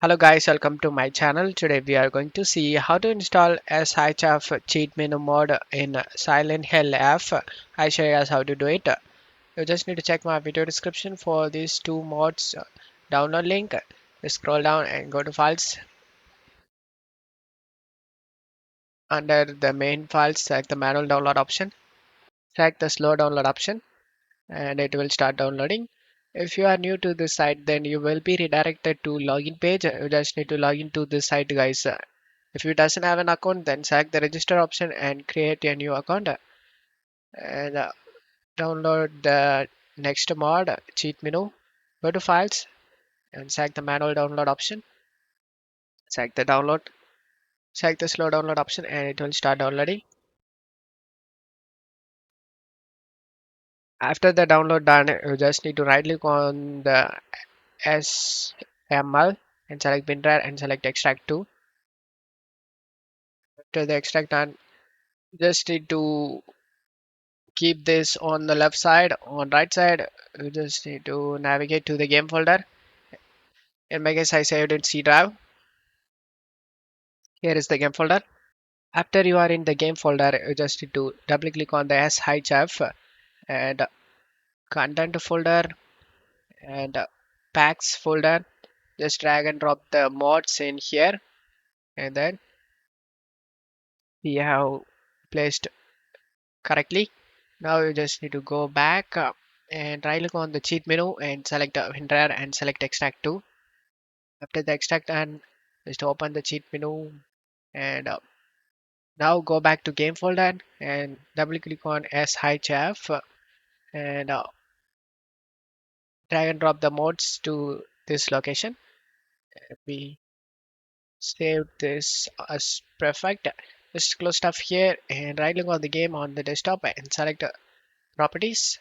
Hello guys, welcome to my channel. Today we are going to see how to install SHf CheatMenu Mod in Silent Hill app. I show you guys how to do it. You just need to check my video description for these two mods download link. Just scroll down and go to files. Under the main files, select the manual download option. Select the slow download option and it will start downloading. If you are new to this site, then you will be redirected to login page. You just need to log into this site guys. If you doesn't have an account, then select the register option and create a new account and download the next mod cheat menu. Go to files and select the manual download option. Select the download, select the slow download option and it will start downloading. After the download done, you just need to right click on the SML and select WinRAR and select extract to. After the extract done, just need to keep this on the left side. On right side, you just need to navigate to the game folder. In my case, I saved in C drive. Here is the game folder. After you are in the game folder, you just need to double click on the SHf and content folder and packs folder. Just drag and drop the mods in here, and then we have placed correctly. Now you just need to go back and right click on the cheat menu and select WinRAR and select extract to. After the extract and just open the cheat menu and now go back to game folder and double click on SHF and drag and drop the mods to this location. We save this as perfect. Just close stuff here and right click on the game on the desktop and select properties.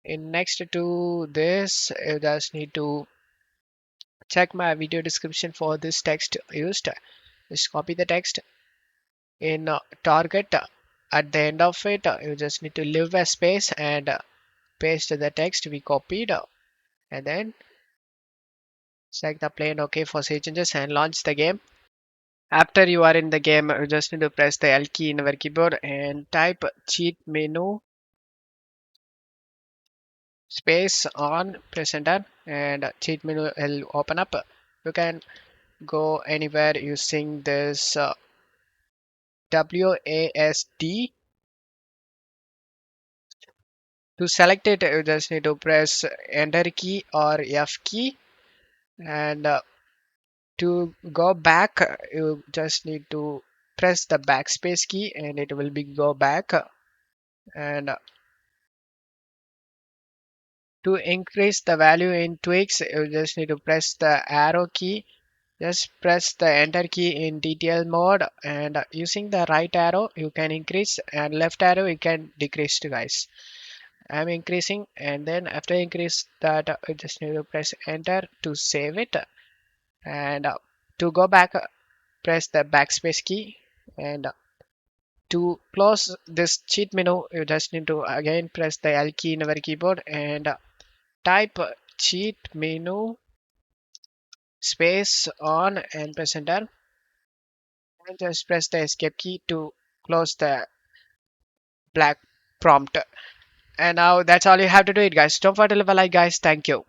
In next to this, you just need to check my video description for this text used. Just copy the text in target. At the end of it, you just need to leave a space and paste the text we copied and then select the plain OK for save changes and launch the game. After you are in the game, you just need to press the L key in your keyboard and type cheat menu space on, press enter and cheat menu will open up. You can go anywhere using this WASD. To select it, you just need to press enter key or F key and to go back, you just need to press the backspace key and it will be go back. And to increase the value in tweaks, you just need to press the arrow key. Just press the enter key in detail mode and using the right arrow you can increase and left arrow you can decrease to guys. I'm increasing and then after increase that you just need to press enter to save it and to go back press the backspace key and to close this cheat menu, you just need to again press the L key in your keyboard and type cheat menu space on and press enter. And just press the escape key to close the black prompt. And now that's all you have to do it, guys. Don't forget to leave a like, guys. Thank you.